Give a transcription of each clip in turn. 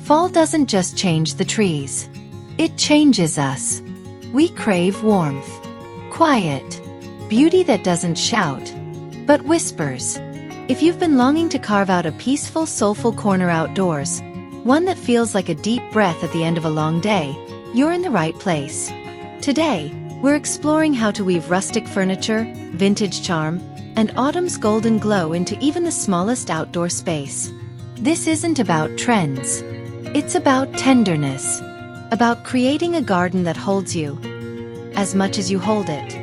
Fall doesn't just change the trees. It changes us. We crave warmth, quiet, beauty that doesn't shout, but whispers. If you've been longing to carve out a peaceful, soulful corner outdoors, one that feels like a deep breath at the end of a long day, you're in the right place. Today, we're exploring how to weave rustic furniture, vintage charm, and autumn's golden glow into even the smallest outdoor space. This isn't about trends. It's about tenderness. About creating a garden that holds you as much as you hold it.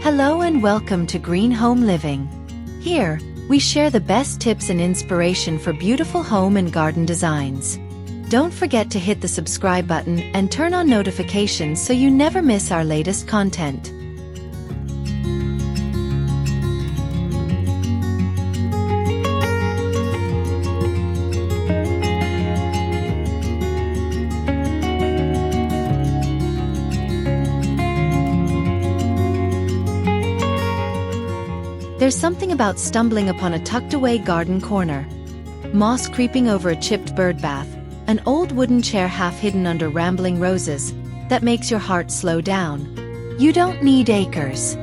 Hello and welcome to Green Home Living. Here, we share the best tips and inspiration for beautiful home and garden designs. Don't forget to hit the subscribe button and turn on notifications so you never miss our latest content. There's something about stumbling upon a tucked-away garden corner. Moss creeping over a chipped bird bath, an old wooden chair half hidden under rambling roses, that makes your heart slow down. You don't need acres.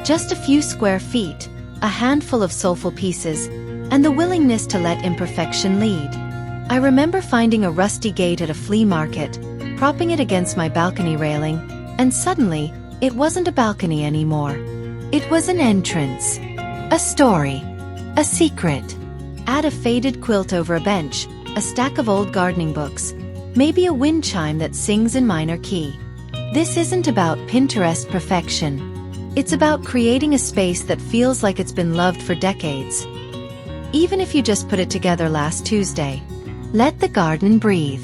Just a few square feet, a handful of soulful pieces, and the willingness to let imperfection lead. I remember finding a rusty gate at a flea market, propping it against my balcony railing, and suddenly, it wasn't a balcony anymore. It was an entrance. A story. A secret. Add a faded quilt over a bench, a stack of old gardening books, maybe a wind chime that sings in minor key. This isn't about Pinterest perfection. It's about creating a space that feels like it's been loved for decades. Even if you just put it together last Tuesday. Let the garden breathe.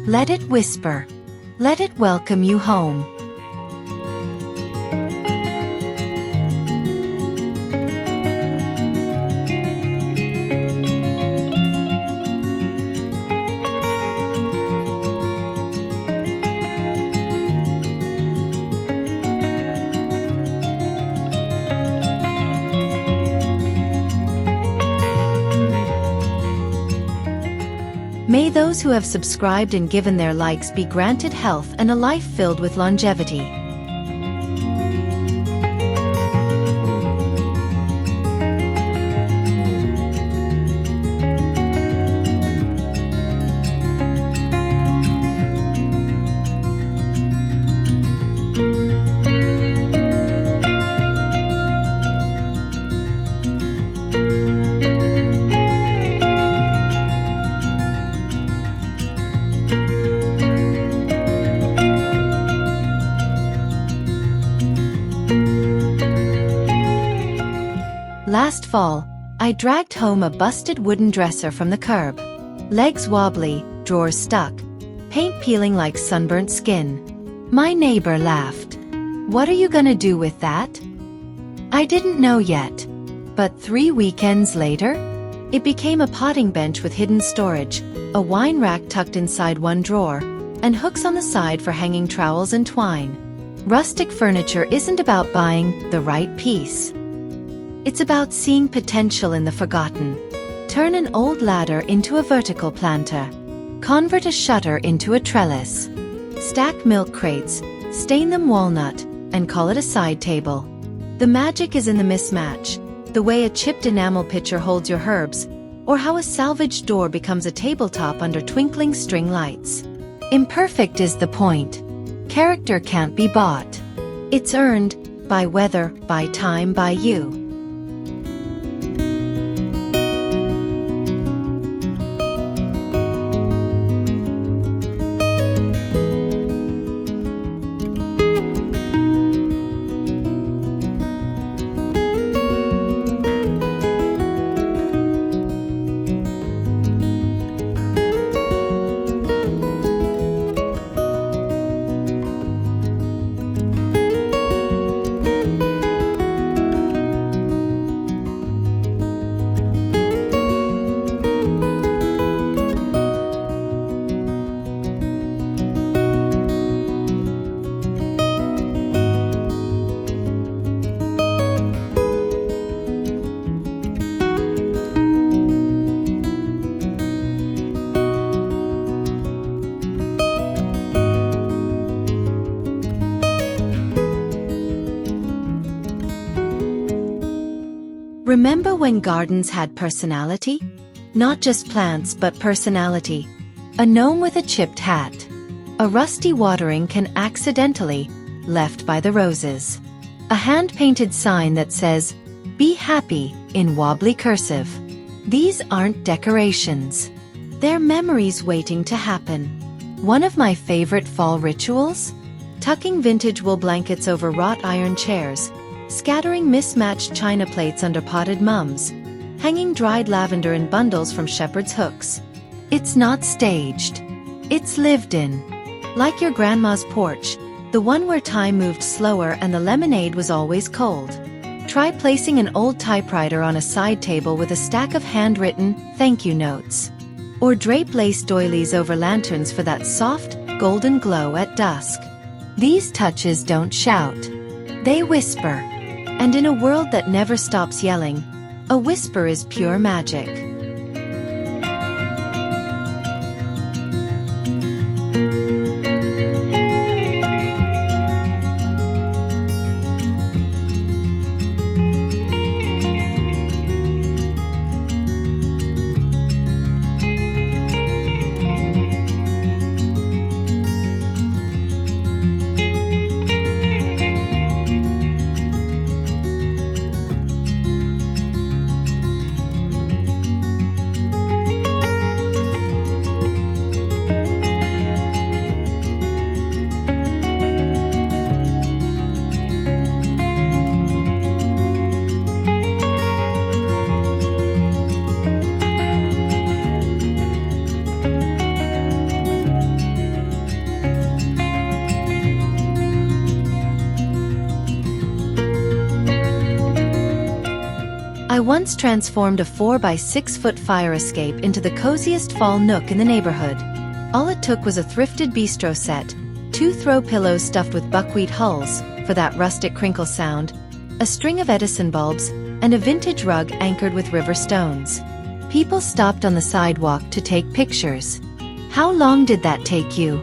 Let it whisper. Let it welcome you home. May those who have subscribed and given their likes be granted health and a life filled with longevity. Last fall, I dragged home a busted wooden dresser from the curb. Legs wobbly, drawers stuck, paint peeling like sunburnt skin. My neighbor laughed. "What are you gonna do with that?" I didn't know yet. But 3 weekends later, it became a potting bench with hidden storage, a wine rack tucked inside one drawer, and hooks on the side for hanging trowels and twine. Rustic furniture isn't about buying the right piece. It's about seeing potential in the forgotten. Turn an old ladder into a vertical planter. Convert a shutter into a trellis. Stack milk crates, stain them walnut, and call it a side table. The magic is in the mismatch, the way a chipped enamel pitcher holds your herbs, or how a salvaged door becomes a tabletop under twinkling string lights. Imperfect is the point. Character can't be bought. It's earned, by weather, by time, by you. Remember when gardens had personality? Not just plants but personality. A gnome with a chipped hat. A rusty watering can accidentally left by the roses. A hand-painted sign that says, "Be happy," in wobbly cursive. These aren't decorations. They're memories waiting to happen. One of my favorite fall rituals? Tucking vintage wool blankets over wrought iron chairs, scattering mismatched china plates under potted mums, hanging dried lavender in bundles from shepherd's hooks. It's not staged. It's lived in. Like your grandma's porch, the one where time moved slower and the lemonade was always cold. Try placing an old typewriter on a side table with a stack of handwritten thank you notes. Or drape lace doilies over lanterns for that soft, golden glow at dusk. These touches don't shout. They whisper. And in a world that never stops yelling, a whisper is pure magic. I once transformed a 4-by-6-foot fire escape into the coziest fall nook in the neighborhood. All it took was a thrifted bistro set, 2 throw pillows stuffed with buckwheat hulls for that rustic crinkle sound, a string of Edison bulbs, and a vintage rug anchored with river stones. People stopped on the sidewalk to take pictures. How long did that take you?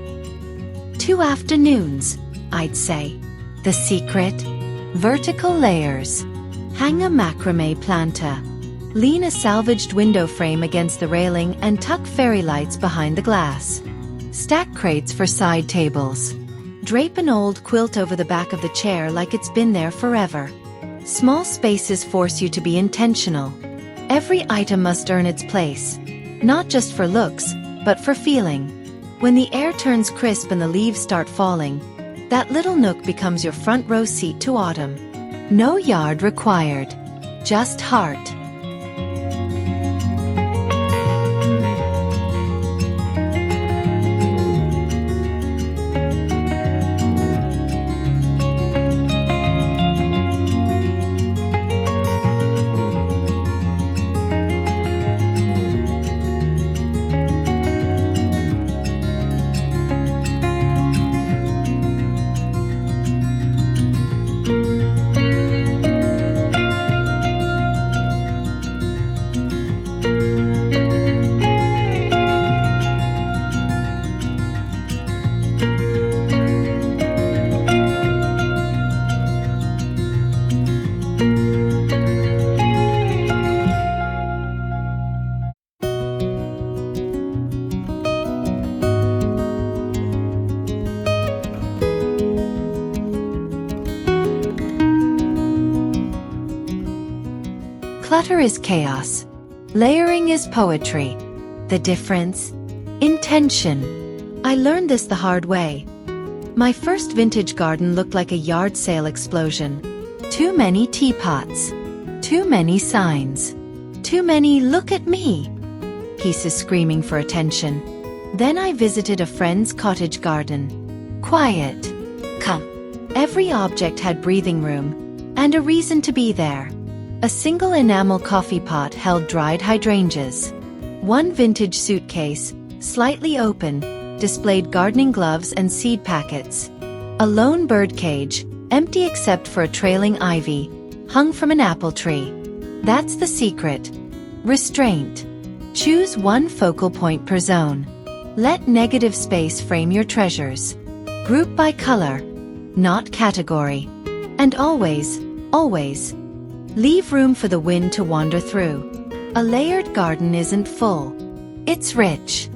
2 afternoons, I'd say. The secret? Vertical layers. Hang a macrame planta. Lean a salvaged window frame against the railing and tuck fairy lights behind the glass. Stack crates for side tables. Drape an old quilt over the back of the chair like it's been there forever. Small spaces force you to be intentional. Every item must earn its place. Not just for looks, but for feeling. When the air turns crisp and the leaves start falling, that little nook becomes your front row seat to autumn. No yard required. Just heart. Clutter is chaos. Layering is poetry. The difference? Intention. I learned this the hard way. My first vintage garden looked like a yard sale explosion. Too many teapots. Too many signs. Too many "look at me" pieces screaming for attention. Then I visited a friend's cottage garden. Quiet. Calm. Every object had breathing room. And a reason to be there. A single enamel coffee pot held dried hydrangeas. One vintage suitcase, slightly open, displayed gardening gloves and seed packets. A lone bird cage, empty except for a trailing ivy, hung from an apple tree. That's the secret. Restraint. Choose one focal point per zone. Let negative space frame your treasures. Group by color, not category. And always, always, Leave room for the wind to wander through. A layered garden isn't full. It's rich.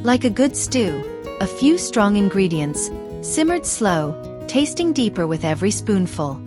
Like a good stew, a few strong ingredients, simmered slow, tasting deeper with every spoonful.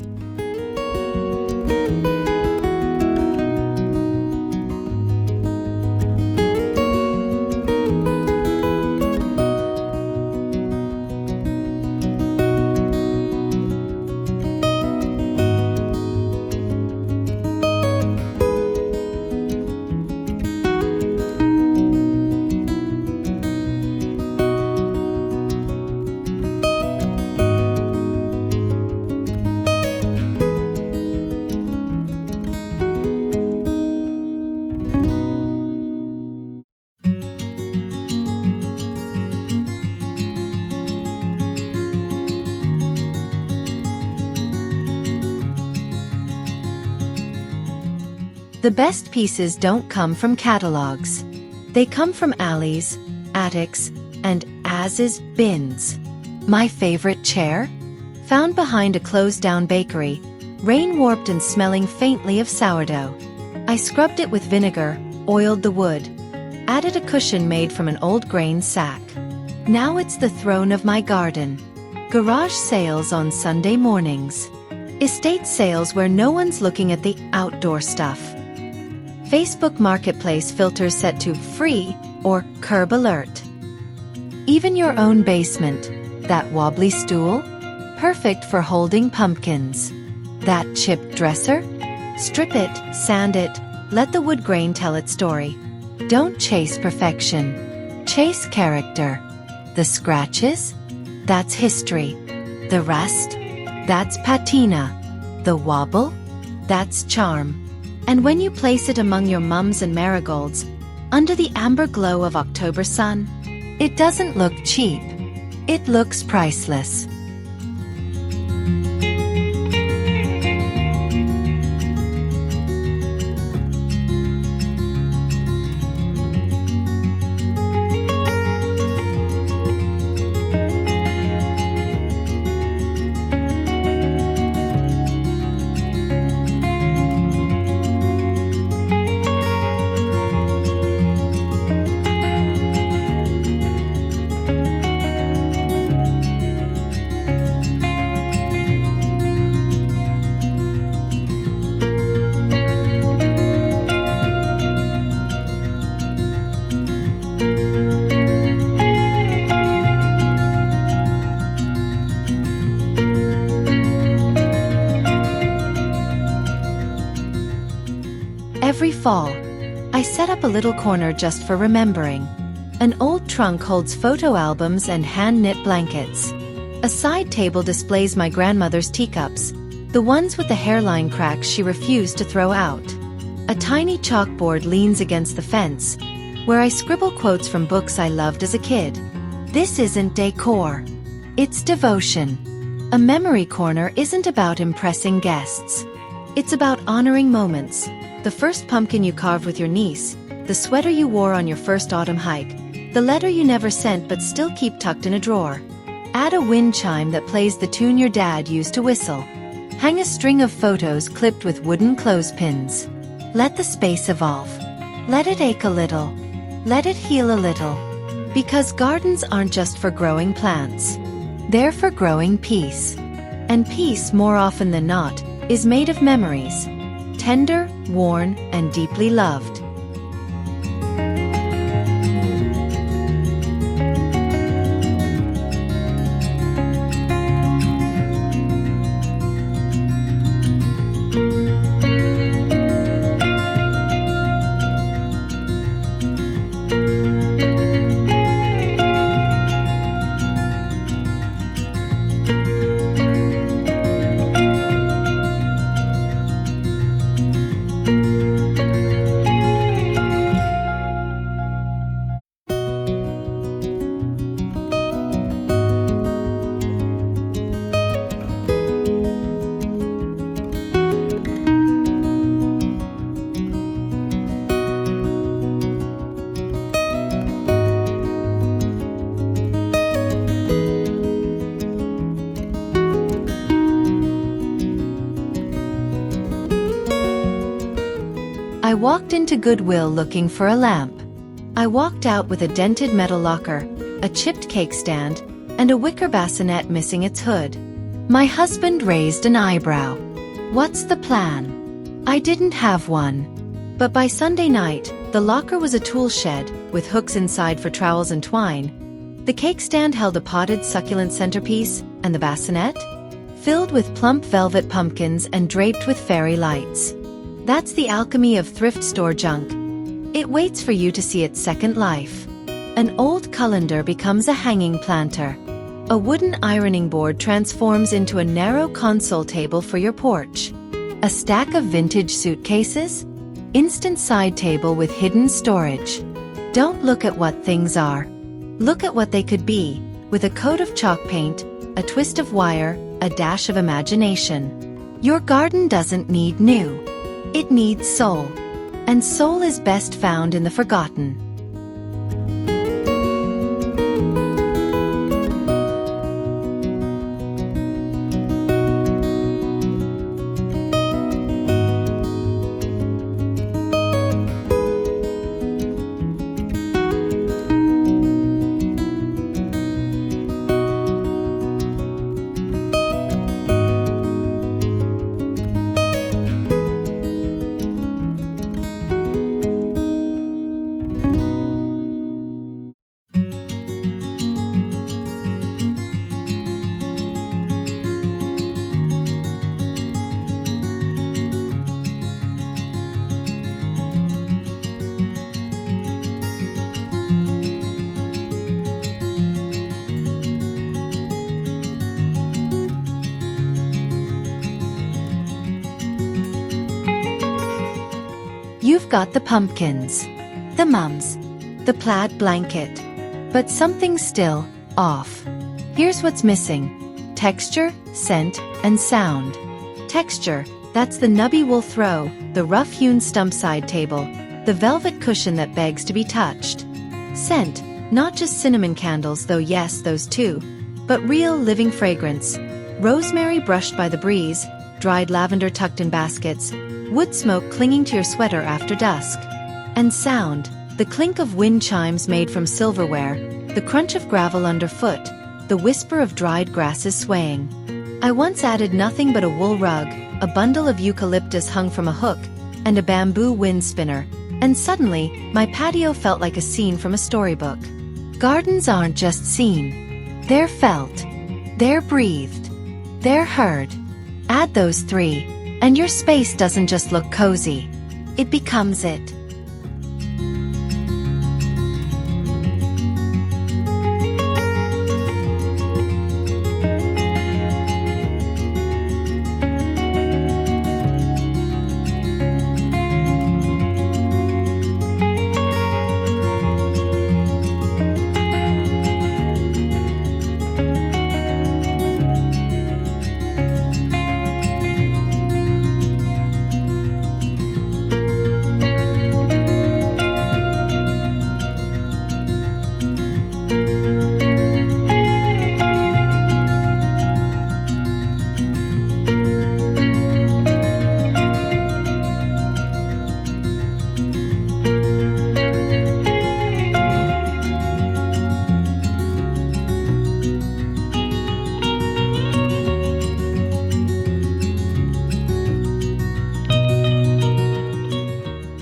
The best pieces don't come from catalogs. They come from alleys, attics, and as-is bins. My favorite chair? Found behind a closed-down bakery, rain-warped and smelling faintly of sourdough. I scrubbed it with vinegar, oiled the wood, added a cushion made from an old grain sack. Now it's the throne of my garden. Garage sales on Sunday mornings. Estate sales where no one's looking at the outdoor stuff. Facebook Marketplace filters set to free or curb alert. Even your own basement, that wobbly stool? Perfect for holding pumpkins. That chipped dresser? Strip it, sand it, let the wood grain tell its story. Don't chase perfection. Chase character. The scratches? That's history. The rust? That's patina. The wobble? That's charm. And when you place it among your mums and marigolds, under the amber glow of October sun, it doesn't look cheap. It looks priceless. Every fall, I set up a little corner just for remembering. An old trunk holds photo albums and hand-knit blankets. A side table displays my grandmother's teacups, the ones with the hairline cracks she refused to throw out. A tiny chalkboard leans against the fence, where I scribble quotes from books I loved as a kid. This isn't decor. It's devotion. A memory corner isn't about impressing guests. It's about honoring moments. The first pumpkin you carved with your niece, the sweater you wore on your first autumn hike, the letter you never sent but still keep tucked in a drawer. Add a wind chime that plays the tune your dad used to whistle. Hang a string of photos clipped with wooden clothespins. Let the space evolve. Let it ache a little. Let it heal a little. Because gardens aren't just for growing plants. They're for growing peace. And peace, more often than not, is made of memories. Tender, worn, and deeply loved. I walked into Goodwill looking for a lamp. I walked out with a dented metal locker, a chipped cake stand, and a wicker bassinet missing its hood. My husband raised an eyebrow. What's the plan? I didn't have one. But by Sunday night, the locker was a tool shed, with hooks inside for trowels and twine. The cake stand held a potted succulent centerpiece, and the bassinet? Filled with plump velvet pumpkins and draped with fairy lights. That's the alchemy of thrift store junk. It waits for you to see its second life. An old colander becomes a hanging planter. A wooden ironing board transforms into a narrow console table for your porch. A stack of vintage suitcases? Instant side table with hidden storage. Don't look at what things are. Look at what they could be, with a coat of chalk paint, a twist of wire, a dash of imagination. Your garden doesn't need new. It needs soul. And soul is best found in the forgotten. You've got the pumpkins, the mums, the plaid blanket, but something's still off. Here's what's missing: texture, scent, and sound. Texture, that's the nubby wool throw, the rough-hewn stump side table, the velvet cushion that begs to be touched. Scent, not just cinnamon candles, though yes, those too, but real living fragrance. Rosemary brushed by the breeze, dried lavender tucked in baskets, wood smoke clinging to your sweater after dusk. And sound, the clink of wind chimes made from silverware, the crunch of gravel underfoot, the whisper of dried grasses swaying. I once added nothing but a wool rug, a bundle of eucalyptus hung from a hook, and a bamboo wind spinner, and suddenly, my patio felt like a scene from a storybook. Gardens aren't just seen. They're felt. They're breathed. They're heard. Add those three, and your space doesn't just look cozy. It becomes it.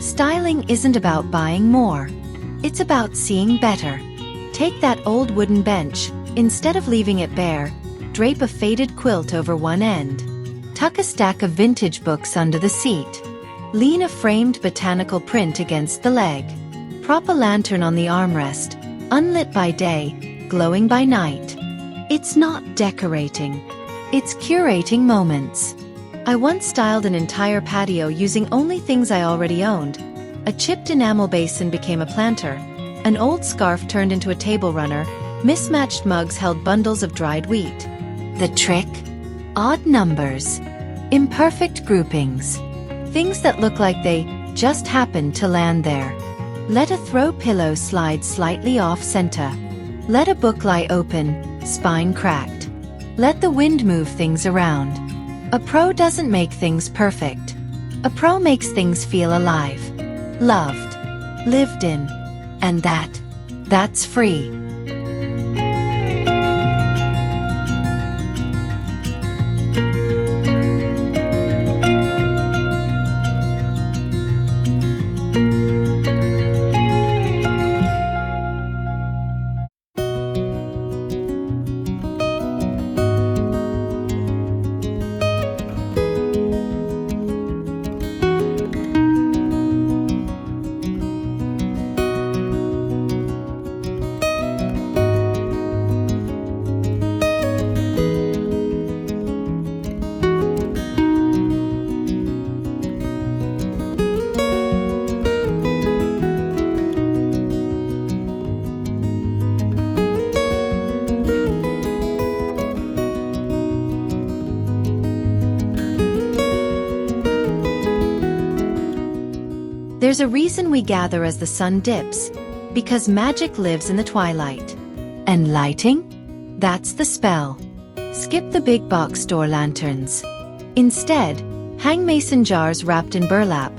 Styling isn't about buying more. It's about seeing better. Take that old wooden bench, instead of leaving it bare, drape a faded quilt over one end. Tuck a stack of vintage books under the seat. Lean a framed botanical print against the leg. Prop a lantern on the armrest, unlit by day, glowing by night. It's not decorating. It's curating moments. I once styled an entire patio using only things I already owned. A chipped enamel basin became a planter. An old scarf turned into a table runner. Mismatched mugs held bundles of dried wheat. The trick? Odd numbers. Imperfect groupings. Things that look like they just happened to land there. Let a throw pillow slide slightly off center. Let a book lie open, spine cracked. Let the wind move things around. A pro doesn't make things perfect. A pro makes things feel alive. loved, lived in. And that's free. There's a reason we gather as the sun dips, because magic lives in the twilight. And lighting? That's the spell. Skip the big box store lanterns. Instead, hang mason jars wrapped in burlap,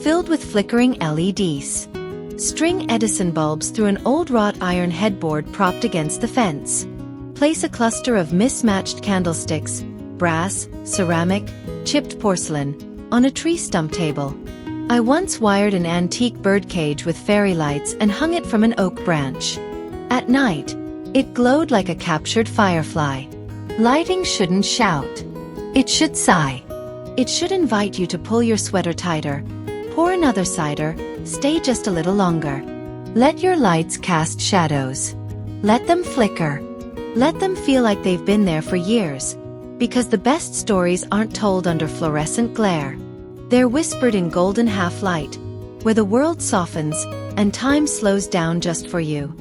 filled with flickering LEDs. String Edison bulbs through an old wrought iron headboard propped against the fence. Place a cluster of mismatched candlesticks, brass, ceramic, chipped porcelain, on a tree stump table. I once wired an antique birdcage with fairy lights and hung it from an oak branch. At night, it glowed like a captured firefly. Lighting shouldn't shout. It should sigh. It should invite you to pull your sweater tighter, pour another cider, stay just a little longer. Let your lights cast shadows. Let them flicker. Let them feel like they've been there for years, because the best stories aren't told under fluorescent glare. They're whispered in golden half-light, where the world softens and time slows down just for you.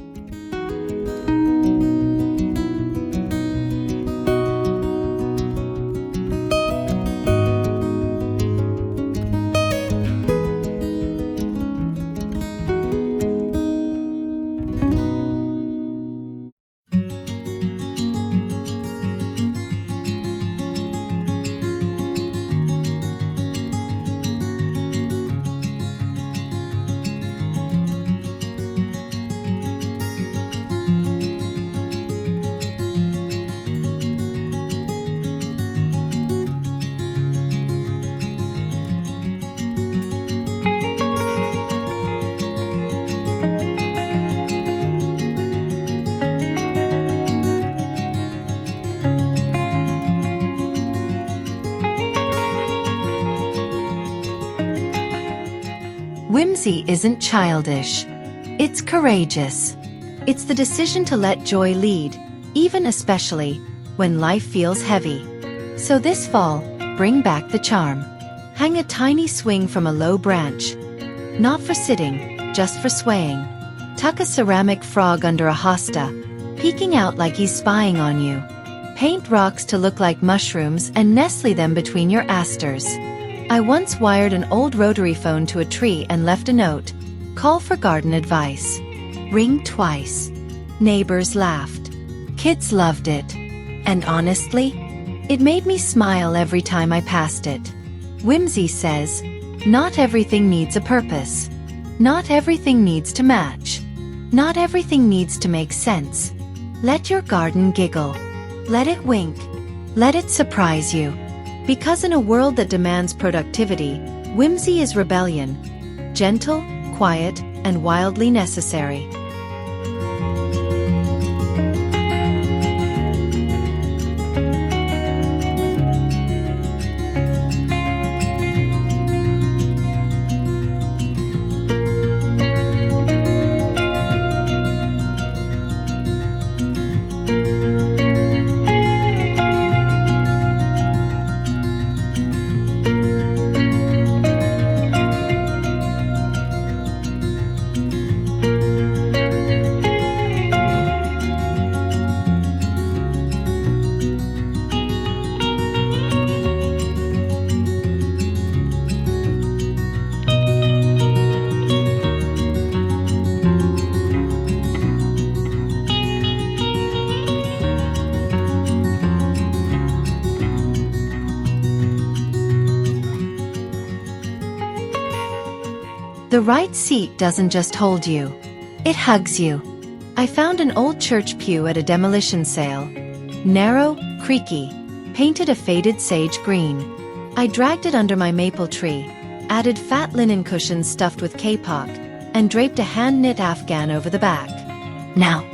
Whimsy isn't childish. It's courageous. It's the decision to let joy lead, even especially when life feels heavy. So this fall, bring back the charm. Hang a tiny swing from a low branch. Not for sitting, just for swaying. Tuck a ceramic frog under a hosta, peeking out like he's spying on you. Paint rocks to look like mushrooms and nestle them between your asters. I once wired an old rotary phone to a tree and left a note. Call for garden advice. Ring twice. Neighbors laughed. Kids loved it. And honestly, it made me smile every time I passed it. Whimsy says, not everything needs a purpose. Not everything needs to match. Not everything needs to make sense. Let your garden giggle. Let it wink. Let it surprise you. Because in a world that demands productivity, whimsy is rebellion. Gentle, quiet, and wildly necessary. The right seat doesn't just hold you. It hugs you. I found an old church pew at a demolition sale. Narrow, creaky, painted a faded sage green. I dragged it under my maple tree, added fat linen cushions stuffed with kapok, and draped a hand-knit afghan over the back. Now,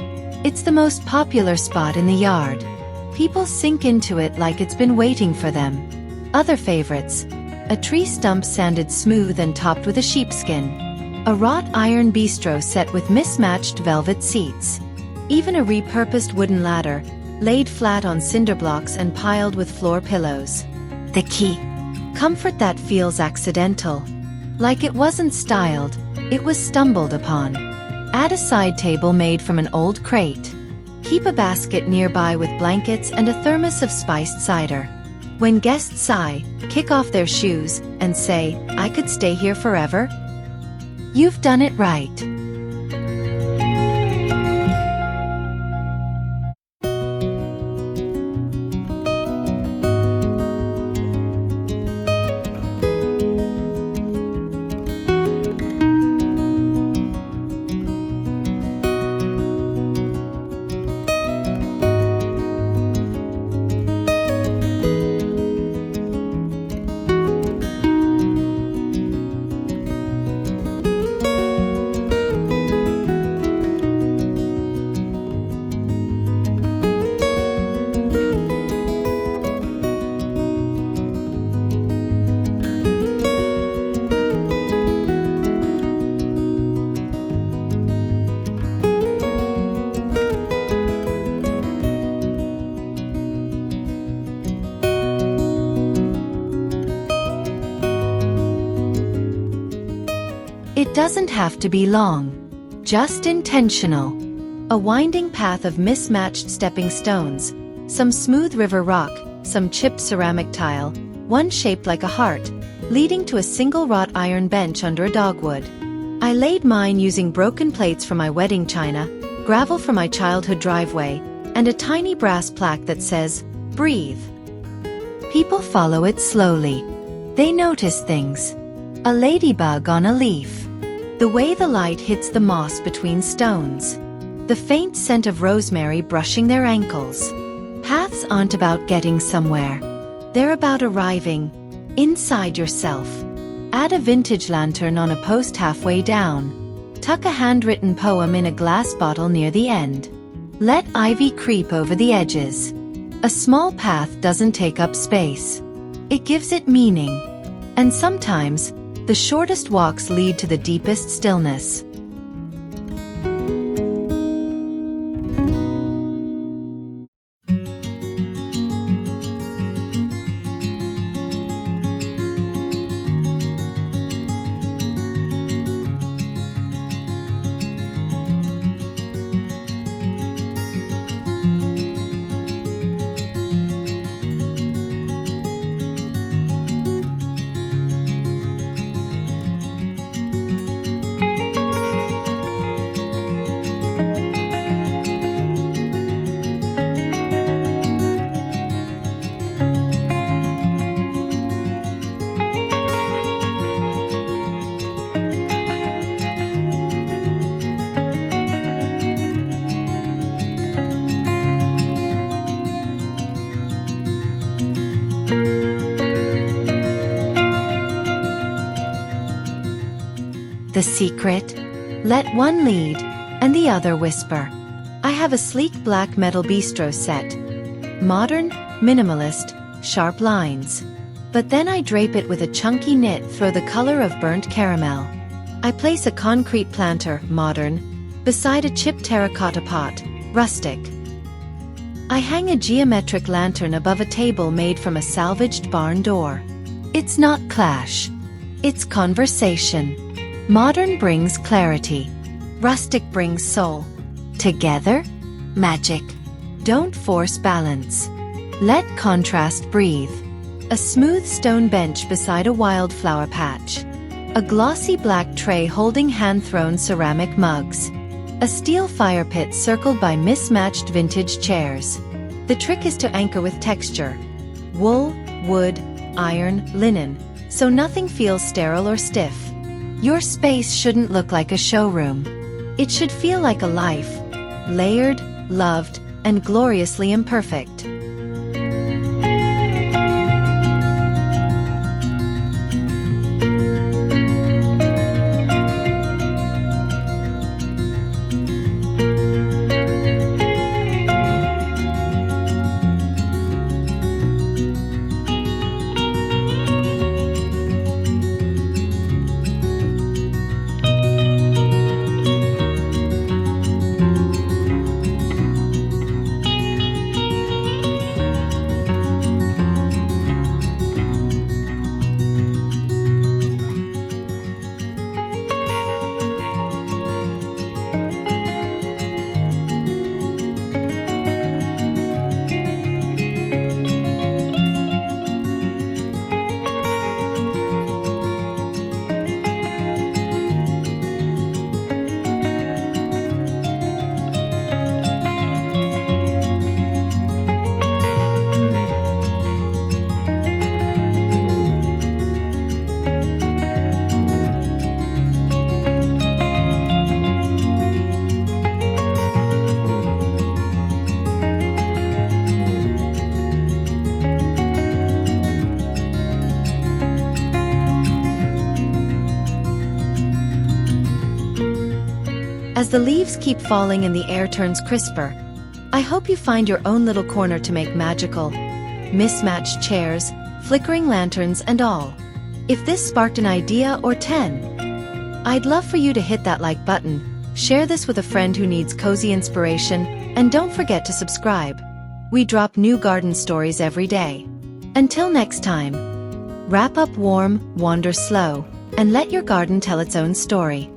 it's the most popular spot in the yard. People sink into it like it's been waiting for them. Other favorites: a tree stump sanded smooth and topped with a sheepskin. A wrought iron bistro set with mismatched velvet seats. Even a repurposed wooden ladder, laid flat on cinder blocks and piled with floor pillows. The key: comfort that feels accidental. Like it wasn't styled, it was stumbled upon. Add a side table made from an old crate. Keep a basket nearby with blankets and a thermos of spiced cider. When guests sigh, kick off their shoes, and say, "I could stay here forever," you've done it right. It doesn't have to be long, just intentional. A winding path of mismatched stepping stones, some smooth river rock, some chipped ceramic tile, one shaped like a heart, leading to a single wrought iron bench under a dogwood. I laid mine using broken plates from my wedding china, gravel from my childhood driveway, and a tiny brass plaque that says, "Breathe." People follow it slowly. They notice things. A ladybug on a leaf. The way the light hits the moss between stones. The faint scent of rosemary brushing their ankles. Paths aren't about getting somewhere. They're about arriving inside yourself. Add a vintage lantern on a post halfway down. Tuck a handwritten poem in a glass bottle near the end. Let ivy creep over the edges. A small path doesn't take up space. It gives it meaning. And sometimes, the shortest walks lead to the deepest stillness. The secret? Let one lead, and the other whisper. I have a sleek black metal bistro set. Modern, minimalist, sharp lines. But then I drape it with a chunky knit throw the color of burnt caramel. I place a concrete planter, modern, beside a chipped terracotta pot, rustic. I hang a geometric lantern above a table made from a salvaged barn door. It's not clash. It's conversation. Modern brings clarity. Rustic brings soul. Together? Magic. Don't force balance. Let contrast breathe. A smooth stone bench beside a wildflower patch. A glossy black tray holding hand-thrown ceramic mugs. A steel fire pit circled by mismatched vintage chairs. The trick is to anchor with texture. Wool, wood, iron, linen, so nothing feels sterile or stiff. Your space shouldn't look like a showroom. It should feel like a life. Layered, loved, and gloriously imperfect. As the leaves keep falling and the air turns crisper, I hope you find your own little corner to make magical, mismatched chairs, flickering lanterns and all. If this sparked an idea or 10, I'd love for you to hit that like button, share this with a friend who needs cozy inspiration, and don't forget to subscribe. We drop new garden stories every day. Until next time, wrap up warm, wander slow, and let your garden tell its own story.